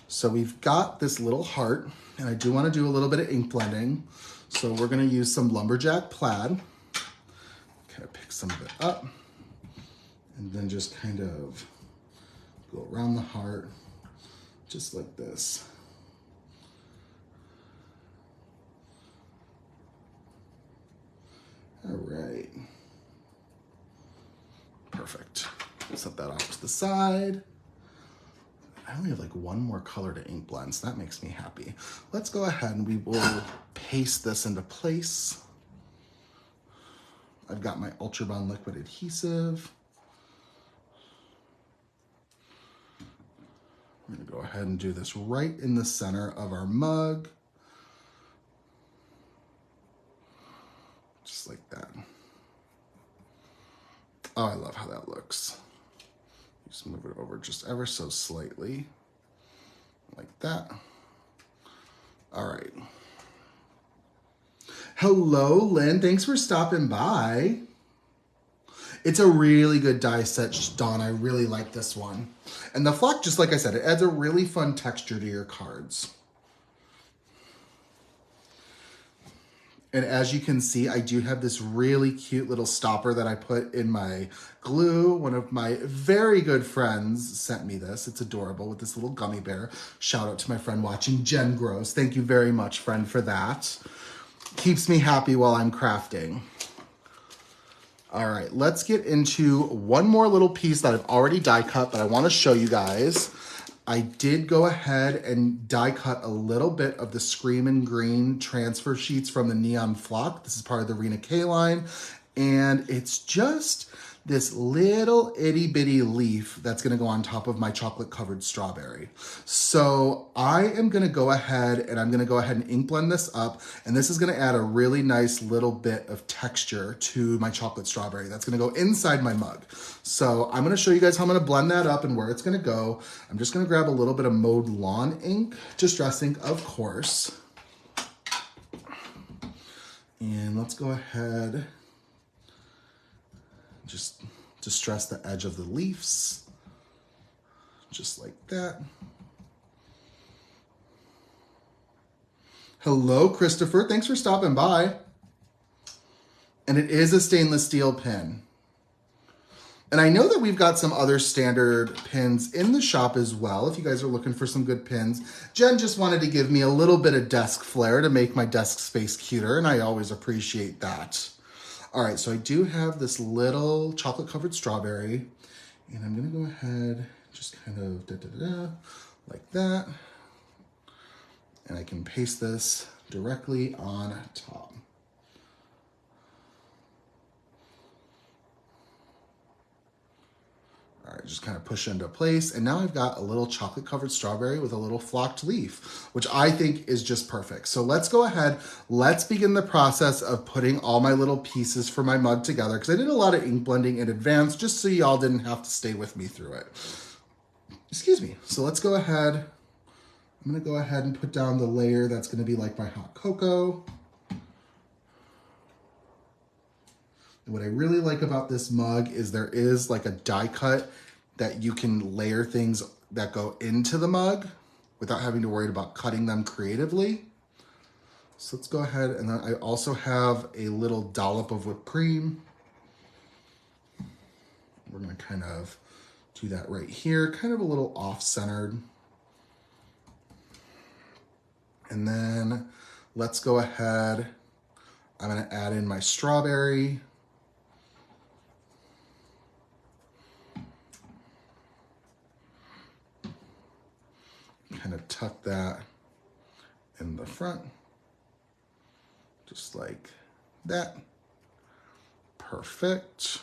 So we've got this little heart, and I do want to do a little bit of ink blending. So we're going to use some lumberjack plaid. Kind of pick some of it up. And then just kind of go around the heart, just like this. All right. Perfect. Set that off to the side. I only have like one more color to ink blend, so that makes me happy. Let's go ahead and we will paste this into place. I've got my Ultra Bond liquid adhesive. We're gonna go ahead and do this right in the center of our mug. Just like that. Oh, I love how that looks. Just move it over just ever so slightly, like that. All right. Hello, Lynn, thanks for stopping by. It's a really good die set, Dawn. I really like this one. And the flock, just like I said, it adds a really fun texture to your cards. And as you can see, I do have this really cute little stopper that I put in my glue. One of my very good friends sent me this. It's adorable with this little gummy bear. Shout out to my friend watching, Jen Gross. Thank you very much, friend, for that. Keeps me happy while I'm crafting. All right, let's get into one more little piece that I've already die cut, but I want to show you guys. I did go ahead and die cut a little bit of the Screamin' Green transfer sheets from the Neon Flock. This is part of the Rena K line, and it's just this little itty bitty leaf that's gonna go on top of my chocolate covered strawberry. So I am gonna go ahead and ink blend this up, and this is gonna add a really nice little bit of texture to my chocolate strawberry. That's gonna go inside my mug. So I'm gonna show you guys how I'm gonna blend that up and where it's gonna go. I'm just gonna grab a little bit of Mowed Lawn ink, distressing, of course. And let's go ahead just distress the edge of the leaves, just like that. Hello, Christopher. Thanks for stopping by. And it is a stainless steel pin. And I know that we've got some other standard pins in the shop as well, if you guys are looking for some good pins. Jen just wanted to give me a little bit of desk flair to make my desk space cuter, and I always appreciate that. All right, so I do have this little chocolate-covered strawberry, and I'm gonna go ahead, just kind of like that. And I can paste this directly on top. All right, just kind of push into place. And now I've got a little chocolate covered strawberry with a little flocked leaf, which I think is just perfect. So let's go ahead. Let's begin the process of putting all my little pieces for my mug together, because I did a lot of ink blending in advance just so y'all didn't have to stay with me through it. Excuse me. So let's go ahead. I'm gonna go ahead and put down the layer that's gonna be like my hot cocoa. What I really like about this mug is there is like a die cut that you can layer things that go into the mug without having to worry about cutting them creatively. So let's go ahead, and then I also have a little dollop of whipped cream. We're gonna kind of do that right here, kind of a little off-centered. And then let's go ahead. I'm gonna add in my strawberry. Kind of tuck that in the front, just like that. Perfect.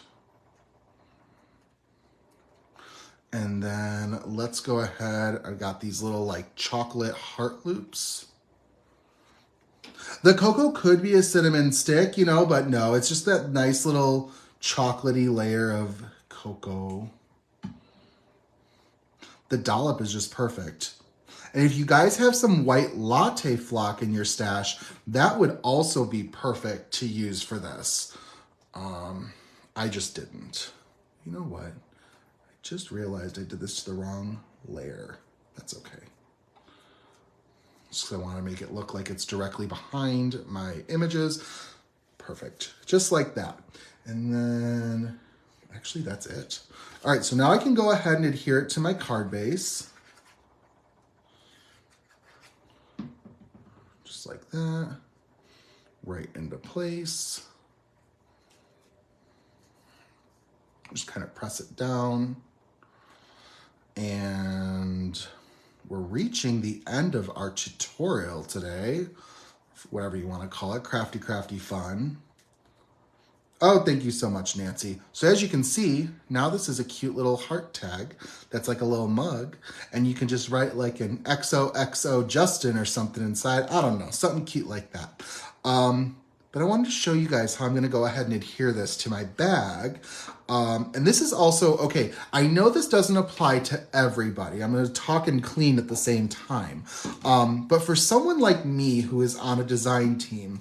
And then let's go ahead. I've got these little like chocolate heart loops. The cocoa could be a cinnamon stick, you know, but no, it's just that nice little chocolatey layer of cocoa. The dollop is just perfect. And if you guys have some white latte flock in your stash, that would also be perfect to use for this. I just didn't. You know what? I just realized I did this to the wrong layer. That's okay. Just 'cause I want to make it look like it's directly behind my images. Perfect. Just like that. And then, actually, that's it. All right, so now I can go ahead and adhere it to my card base. Just like that, right into place. Just kind of press it down. And we're reaching the end of our tutorial today, whatever you want to call it, crafty, crafty fun. Oh, thank you so much, Nancy. So as you can see, now this is a cute little heart tag that's like a little mug, and you can just write like an XOXO Justin or something inside. I don't know, something cute like that. But I wanted to show you guys how I'm gonna go ahead and adhere this to my bag. And this is also, okay, I know this doesn't apply to everybody. I'm gonna talk and clean at the same time. But for someone like me who is on a design team,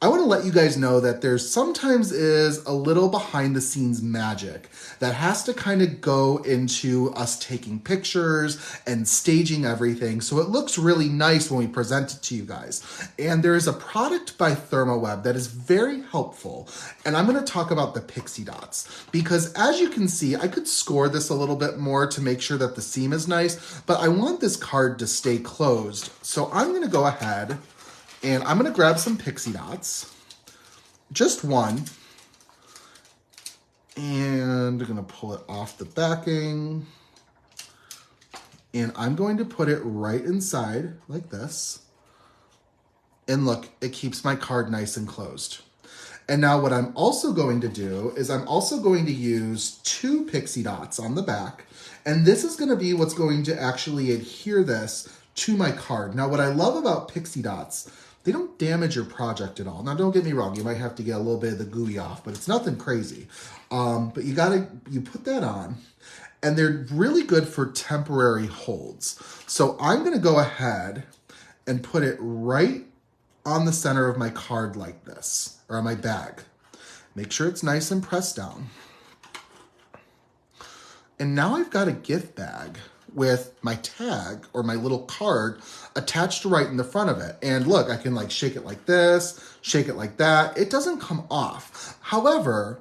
I want to let you guys know that there sometimes is a little behind the scenes magic that has to kind of go into us taking pictures and staging everything so it looks really nice when we present it to you guys. And there is a product by ThermOWeb that is very helpful. And I'm going to talk about the pixie dots, because as you can see, I could score this a little bit more to make sure that the seam is nice, but I want this card to stay closed. So I'm going to go ahead and I'm gonna grab some pixie dots, just one, and I'm gonna pull it off the backing, and I'm going to put it right inside like this. And look, it keeps my card nice and closed. And now what I'm also going to do is I'm also going to use 2 pixie dots on the back, and this is gonna be what's going to actually adhere this to my card. Now what I love about pixie dots, they don't damage your project at all. Now, don't get me wrong. You might have to get a little bit of the gooey off, but it's nothing crazy. But you put that on, and they're really good for temporary holds. So I'm going to go ahead and put it right on the center of my card like this, or on my bag. Make sure it's nice and pressed down. And now I've got a gift bag with my tag or my little card attached right in the front of it. And look, I can like shake it like this, shake it like that. It doesn't come off. However,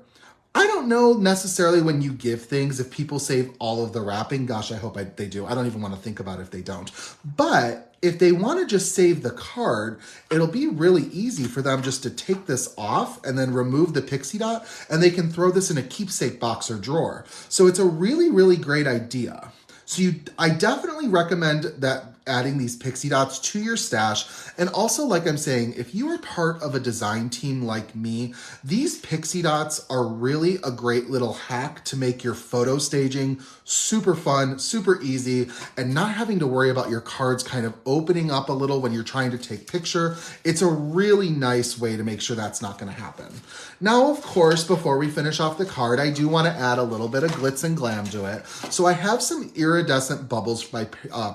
I don't know necessarily when you give things if people save all of the wrapping. Gosh, I hope they do. I don't even want to think about it if they don't. But if they want to just save the card, it'll be really easy for them just to take this off and then remove the pixie dot, and they can throw this in a keepsake box or drawer. So it's a really, really great idea. So I definitely recommend that adding these pixie dots to your stash. And also, like I'm saying, if you are part of a design team like me, these pixie dots are really a great little hack to make your photo staging super fun, super easy, and not having to worry about your cards kind of opening up a little when you're trying to take picture. It's a really nice way to make sure that's not going to happen. Now, of course, before we finish off the card, I do want to add a little bit of glitz and glam to it. So I have some iridescent bubbles by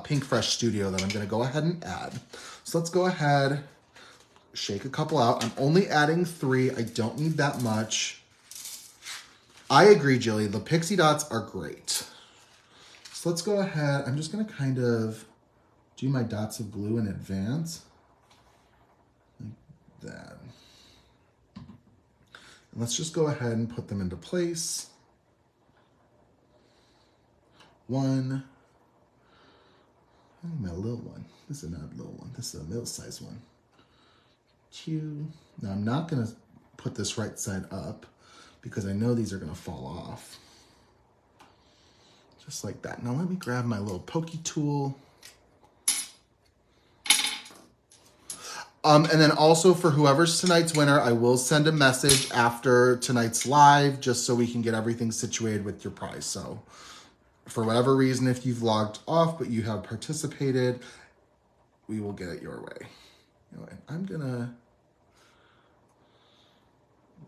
Pink Fresh Studio that I'm going to go ahead and add. So let's go ahead, shake a couple out. I'm only adding 3. I don't need that much. I agree, Jilly. The pixie dots are great. So let's go ahead. I'm just going to kind of do my dots of glue in advance. Like that. And let's just go ahead and put them into place. 1. Oh, my little one. This is not a little one. This is a middle size one. 2. Now I'm not going to put this right side up because I know these are going to fall off. Just like that. Now let me grab my little pokey tool. And then also for whoever's tonight's winner, I will send a message after tonight's live just so we can get everything situated with your prize. So for whatever reason, if you've logged off but you have participated, we will get it your way. Anyway, I'm gonna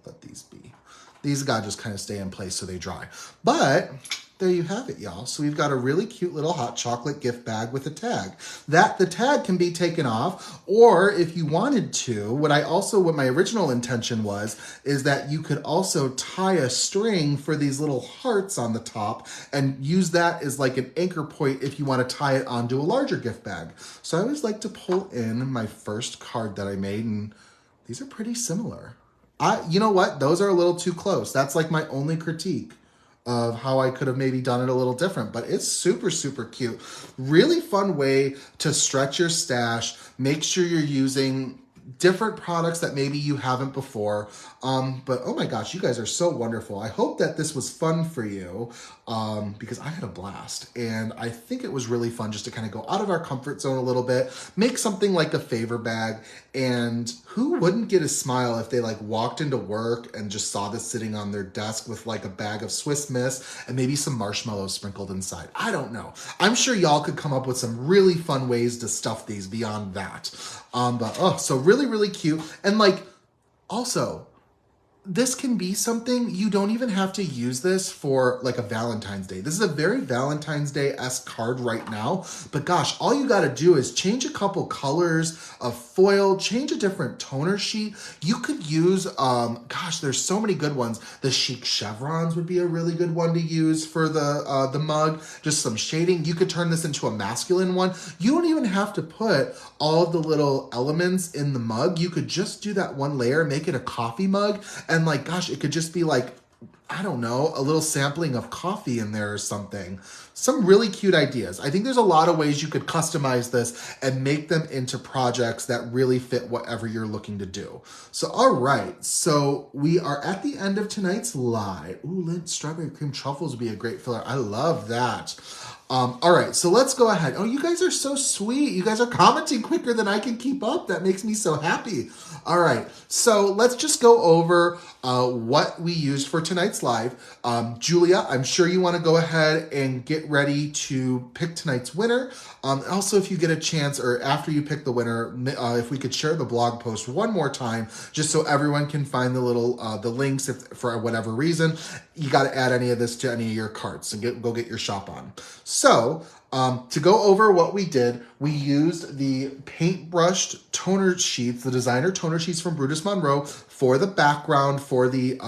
let these be. These gotta just kind of stay in place so they dry. But there you have it, y'all. So we've got a really cute little hot chocolate gift bag with a tag. The tag can be taken off, or if you wanted to, what my original intention was, is that you could also tie a string for these little hearts on the top and use that as like an anchor point if you want to tie it onto a larger gift bag. So I always like to pull in my first card that I made, and these are pretty similar. You know what? Those are a little too close. That's like my only critique of how I could have maybe done it a little different, but it's super, super cute. Really fun way to stretch your stash. Make sure you're using different products that maybe you haven't before. But oh my gosh, you guys are so wonderful. I hope that this was fun for you because I had a blast, and I think it was really fun just to kind of go out of our comfort zone a little bit, make something like a favor bag. And who wouldn't get a smile if they like walked into work and just saw this sitting on their desk with like a bag of Swiss Miss and maybe some marshmallows sprinkled inside? I don't know. I'm sure y'all could come up with some really fun ways to stuff these beyond that. So really, really cute. And like, also, this can be something, you don't even have to use this for like a Valentine's Day. This is a very Valentine's Day-esque card right now, but gosh, all you gotta do is change a couple colors of foil, change a different toner sheet. You could use, there's so many good ones. The chic chevrons would be a really good one to use for the mug, just some shading. You could turn this into a masculine one. You don't even have to put all of the little elements in the mug. You could just do that one layer, make it a coffee mug. And like, gosh, it could just be like, I don't know, a little sampling of coffee in there or something. Some really cute ideas. I think there's a lot of ways you could customize this and make them into projects that really fit whatever you're looking to do. So, all right. So we are at the end of tonight's live. Ooh, Lint strawberry cream truffles would be a great filler. I love that. All right, so let's go ahead. Oh, you guys are so sweet. You guys are commenting quicker than I can keep up. That makes me so happy. All right, so let's just go over what we used for tonight's live. Julia, I'm sure you want to go ahead and get ready to pick tonight's winner. Also, if you get a chance, or after you pick the winner, if we could share the blog post one more time, just so everyone can find the little the links if for whatever reason you got to add any of this to any of your carts and go get your shop on. So to go over what we did, we used the paintbrushed toner sheets, the designer toner sheets from Brutus Monroe for the background for the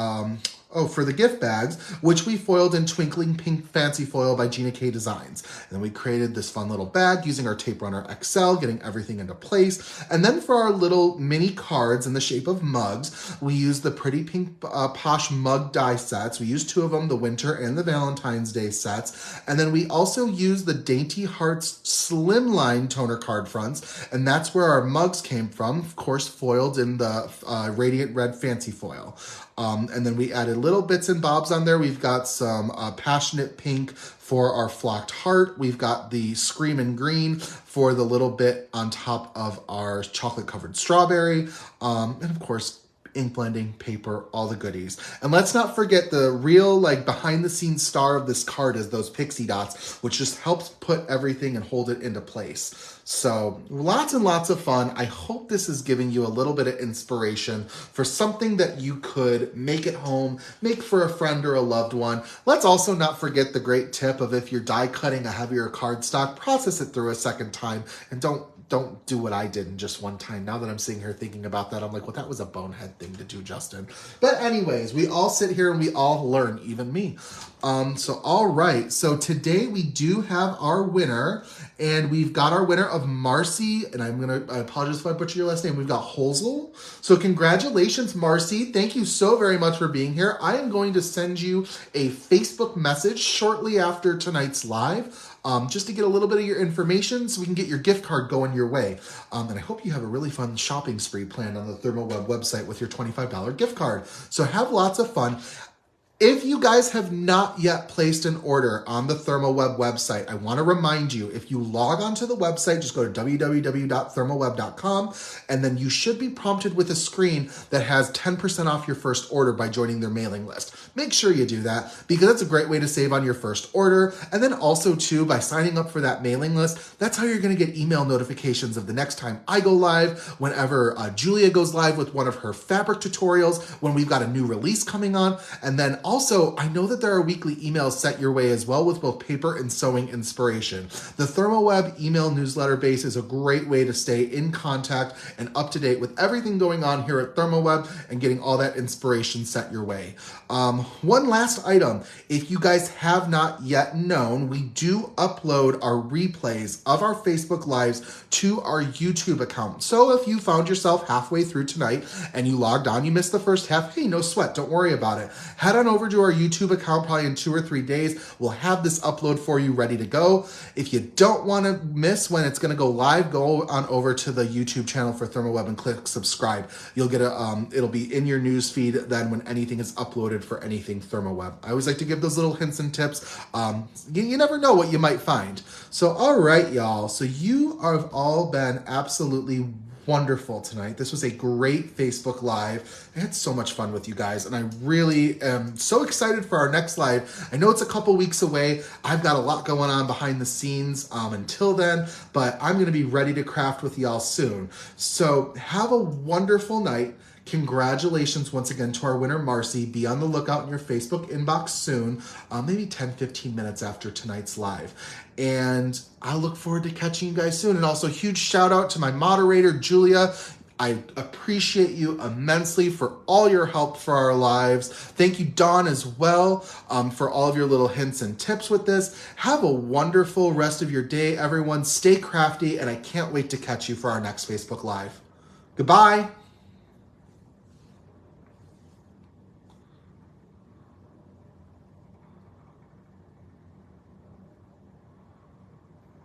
for the gift bags, which we foiled in Twinkling Pink Fancy Foil by Gina K Designs. And then we created this fun little bag using our Tape Runner XL, getting everything into place. And then for our little mini cards in the shape of mugs, we used the Pretty Pink Posh mug die sets. We used 2 of them, the winter and the Valentine's Day sets. And then we also used the Dainty Hearts Slimline toner card fronts. And that's where our mugs came from, of course, foiled in the Radiant Red Fancy Foil. And then we added little bits and bobs on there. We've got some Passionate Pink for our flocked heart. We've got the Screamin' Green for the little bit on top of our chocolate covered strawberry. And of course, ink blending, paper, all the goodies. And let's not forget the real behind the scenes star of this card is those pixie dots, which just helps put everything and hold it into place. So lots and lots of fun. I hope this is giving you a little bit of inspiration for something that you could make at home, make for a friend or a loved one. Let's also not forget the great tip of if you're die cutting a heavier cardstock, process it through a second time and don't do what I did in just one time. Now that I'm sitting here thinking about that, I'm like, well, that was a bonehead thing to do, Justin. But anyways, we all sit here and we all learn, even me. So all right. So today we do have our winner, and we've got our winner of Marcy, and I apologize if I butcher your last name. We've got Holzel. So congratulations, Marcy. Thank you so very much for being here. I am going to send you a Facebook message shortly after tonight's live. Just to get a little bit of your information so we can get your gift card going your way. And I hope you have a really fun shopping spree planned on the ThermOWeb website with your $25 gift card. So have lots of fun. If you guys have not yet placed an order on the ThermOWeb website, I want to remind you, if you log onto the website, just go to www.thermoweb.com, and then you should be prompted with a screen that has 10% off your first order by joining their mailing list. Make sure you do that, because that's a great way to save on your first order. And then also, too, by signing up for that mailing list, that's how you're going to get email notifications of the next time I go live, whenever Julia goes live with one of her fabric tutorials, when we've got a new release coming on, and then also, I know that there are weekly emails sent your way as well with both paper and sewing inspiration. The ThermOWeb email newsletter base is a great way to stay in contact and up to date with everything going on here at ThermOWeb and getting all that inspiration sent your way. One last item. If you guys have not yet known, we do upload our replays of our Facebook Lives to our YouTube account. So if you found yourself halfway through tonight and you logged on, you missed the first half, hey, no sweat, don't worry about it. Head on over to our YouTube account probably in 2 or 3 days. We'll have this upload for you ready to go. If you don't want to miss when it's going to go live, go on over to the YouTube channel for ThermOWeb and click subscribe. You'll get it'll be in your news feed then when anything is uploaded for anything ThermOWeb. I always like to give those little hints and tips. You never know what you might find. So all right, y'all. So you have all been absolutely wonderful tonight. This was a great Facebook Live. I had so much fun with you guys, and I really am so excited for our next live. I know it's a couple weeks away. I've got a lot going on behind the scenes until then, but I'm going to be ready to craft with y'all soon. So have a wonderful night. Congratulations once again to our winner, Marcy. Be on the lookout in your Facebook inbox soon, maybe 10-15 minutes after tonight's live. And I look forward to catching you guys soon. And also, huge shout out to my moderator, Julia. I appreciate you immensely for all your help for our lives. Thank you, Dawn, as well, for all of your little hints and tips with this. Have a wonderful rest of your day, everyone. Stay crafty, and I can't wait to catch you for our next Facebook Live. Goodbye.